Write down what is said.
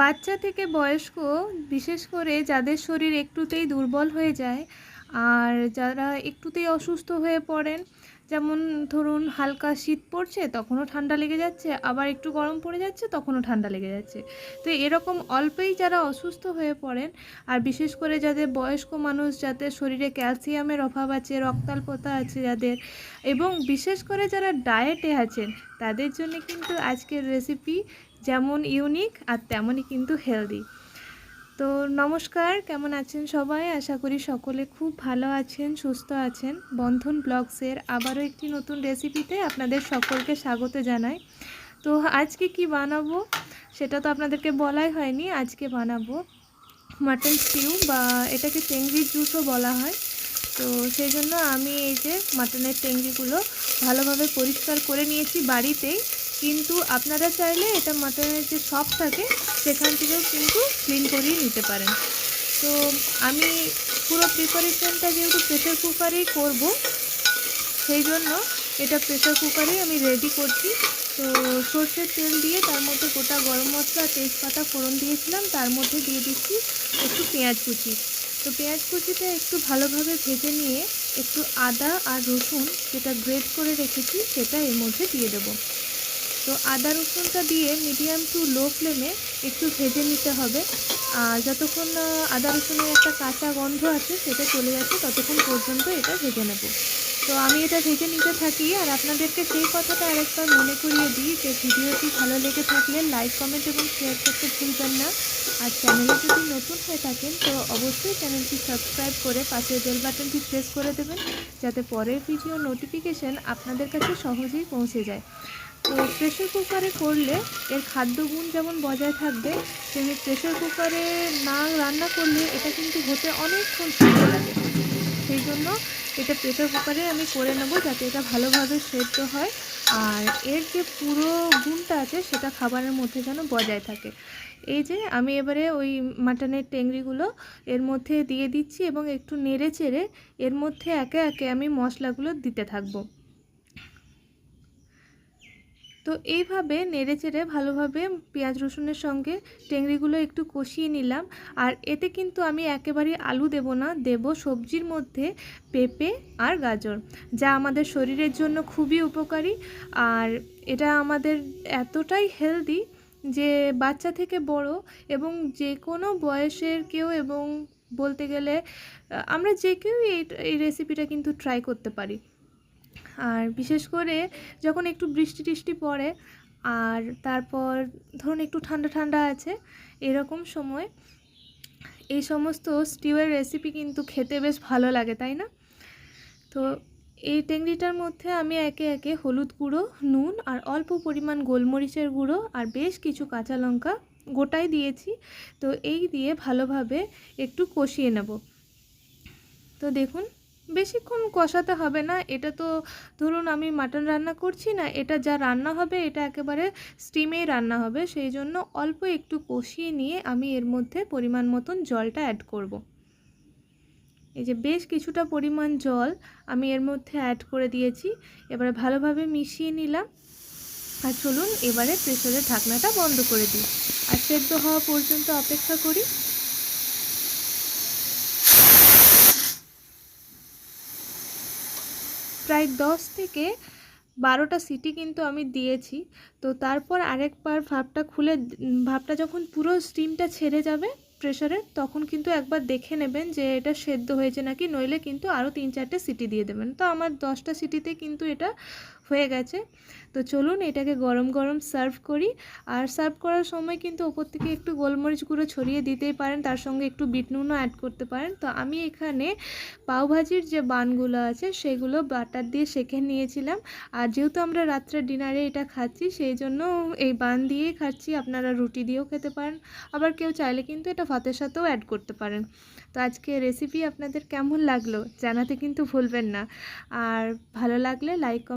বাচ্চা থেকে বয়স্ক, বিশেষ করে যাদের শরীর একটুতেই দুর্বল হয়ে যায় আর যারা একটুতেই অসুস্থ হয়ে পড়েন, যেমন ধরুন হালকা শীত পড়ছে তখনও ঠান্ডা লেগে যাচ্ছে, আবার একটু গরম পড়ে যাচ্ছে তখনও ঠান্ডা লেগে যাচ্ছে। তো এরকম অল্পেই যারা অসুস্থ হয়ে পড়েন, আর বিশেষ করে যাদের বয়স্ক মানুষ, যাদের শরীরে ক্যালসিয়ামের অভাব আছে, রক্তাল্পতা আছে যাদের, এবং বিশেষ করে যারা ডায়েটে আছেন, তাদের জন্য কিন্তু আজকের রেসিপি যেমন ইউনিক আর তেমনই কিন্তু হেলদি। তো নমস্কার, কেমন আছেন সবাই? আশা করি সকলে খুব ভালো আছেন, সুস্থ আছেন। বন্ধন ব্লগসের আবারও একটি নতুন রেসিপিতে আপনাদের সকলকে স্বাগত জানাই। তো আজকে কি বানাবো সেটা তো আপনাদেরকে বলাই হয়নি। আজকে বানাবো মাটন স্টিউ, বা এটাকে টেংরির জুসও বলা হয়। তো সেই জন্য আমি এই যে মাটনের টেংরিগুলো ভালোভাবে পরিষ্কার করে নিয়েছি বাড়িতেই, কিন্তু আপনারা চাইলে এটা মাটনের যে শপ থাকে সেখান থেকেও কিন্তু ক্লিন করিয়ে নিতে পারেন। তো আমি পুরো প্রিপারেশনটা যেহেতু প্রেসার কুকারেই করব, সেই জন্য এটা প্রেসার কুকারেই আমি রেডি করছি। তো সর্ষের তেল দিয়ে তার মধ্যে গোটা গরম মশলা, তেজপাতা ফোড়ন দিয়েছিলাম, তার মধ্যে দিয়ে দিচ্ছি একটু পেঁয়াজ কুচি। তো পেঁয়াজ কুচিটা একটু ভালোভাবে ভেজে নিয়ে একটু আদা আর রসুন যেটা গ্রেট করে রেখেছি সেটা এর মধ্যে দিয়ে দেবো। তো আদা রসুনটা দিয়ে মিডিয়াম টু লো ফ্লেমে একটু ভেজে নিতে হবে। আর যতক্ষণ না আদা রসুনের একটা কাঁচা গন্ধ আছে সেটা চলে যাচ্ছে ততক্ষণ পর্যন্ত এটা ভেজে নেব। তো আমি এটা ভেজে নিতে থাকি, আর আপনাদেরকে সেই কথাটা আরেকবার মনে করিয়ে দিই যে ভিডিওটি ভালো লেগে থাকলে লাইক, কমেন্ট এবং শেয়ার করতে ভুলবেন না। আর চ্যানেলে যদি নতুন হয়ে থাকেন তো অবশ্যই চ্যানেলটি সাবস্ক্রাইব করে পাশের বেল বাটনটি প্রেস করে দেবেন, যাতে পরের ভিডিও নোটিফিকেশান আপনাদের কাছে সহজেই পৌঁছে যায়। তো প্রেসার কুকারে করলে এর খাদ্যগুণ যেমন বজায় থাকবে, তেমনি প্রেসার কুকারে না রান্না করলে এটা কিন্তু হতে অনেকক্ষণ সময় লাগে। সেই জন্য এটা প্রেসার কুকারে আমি করে নেব, যাতে এটা ভালোভাবে সেদ্ধ হয় আর এর যে পুরো গুণটা আছে সেটা খাবারের মধ্যে যেন বজায় থাকে। এই যে আমি এবারে ওই মাটনের টেংরিগুলো এর মধ্যে দিয়ে দিচ্ছি এবং একটু নেড়ে চেড়ে এর মধ্যে একে একে আমি মশলাগুলো দিতে থাকবো। তো এইভাবে নেড়েচেড়ে ভালোভাবে পেঁয়াজ রসুনের সঙ্গে টেংরিগুলো একটু কষিয়ে নিলাম। আর এতে কিন্তু আমি একেবারেই আলু দেব না, দেব সবজির মধ্যে পেঁপে আর গাজর, যা আমাদের শরীরের জন্য খুবই উপকারী। আর এটা আমাদের এতটাই হেলদি যে বাচ্চা থেকে বড় এবং যে কোনো বয়সের কেউ, এবং বলতে গেলে আমরা যে কেউ এই রেসিপিটা কিন্তু ট্রাই করতে পারি। আর বিশেষ করে যখন একটু বৃষ্টি টিষ্টি পড়ে আর তারপর ধরুন একটু ঠান্ডা ঠান্ডা আছে, এরকম সময় এই সমস্ত স্টিউয়ের রেসিপি কিন্তু খেতে বেশ ভালো লাগে, তাই না? তো এই টেংরিটার মধ্যে আমি একে একে হলুদ গুঁড়ো, নুন আর অল্প পরিমাণ গোলমরিচের গুঁড়ো আর বেশ কিছু কাঁচা লঙ্কা গোটাই দিয়েছি। তো এই দিয়ে ভালোভাবে একটু কষিয়ে নেব। তো দেখুন, বেশিক্ষণ কষাতে হবে না। এটা তো ধরুন আমি মাটন রান্না করছি না, এটা যা রান্না হবে এটা একেবারে স্টিমেই রান্না হবে। সেই জন্য অল্প একটু কষিয়ে নিয়ে আমি এর মধ্যে পরিমাণ মতন জলটা অ্যাড করব। এই যে বেশ কিছুটা পরিমাণ জল আমি এর মধ্যে অ্যাড করে দিয়েছি। এবারে ভালোভাবে মিশিয়ে নিলাম। আর চলুন এবারে প্রেসারের ঢাকনাটা বন্ধ করে দিই আর সেদ্ধ হওয়া পর্যন্ত অপেক্ষা করি। প্রায় 10 থেকে 12টা সিটি কিন্তু আমি দিয়েছি। তো তারপর আরেকবার ভাপটা যখন পুরো স্টিমটা ছেড়ে যাবে প্রেসারে, তখন কিন্তু একবার দেখে নেবেন যে এটা সেদ্ধ হয়েছে নাকি, নইলে কিন্তু আরও 3-4টে সিটি দিয়ে দেবেন। তো আমার 10টা সিটিতে কিন্তু এটা হয়ে গেছে। তো চলুন এটাকে গরম গরম সার্ভ করি। আর সার্ভ করার সময় কিন্তু ওপর থেকে একটু গোলমরিচ গুঁড়ো ছড়িয়ে দিতেই পারেন, তার সঙ্গে একটু বিট নুনও অ্যাড করতে পারেন। তো আমি এখানে পাওভাজির যে বানগুলো আছে সেগুলো বাটার দিয়ে সেঁকে নিয়েছিলাম। আর যেহেতু আমরা রাত্রে ডিনারে এটা খাচ্ছি, সেই জন্য এই বান দিয়েই খাচ্ছি। আপনারা রুটি দিয়েও খেতে পারেন, আবার কেউ চাইলে কিন্তু এটা ভাতের সাথেও অ্যাড করতে পারেন। তো আজকে রেসিপি আপনাদের কেমন লাগলো জানাতে কিন্তু ভুলবেন না। আর ভালো লাগলে লাইক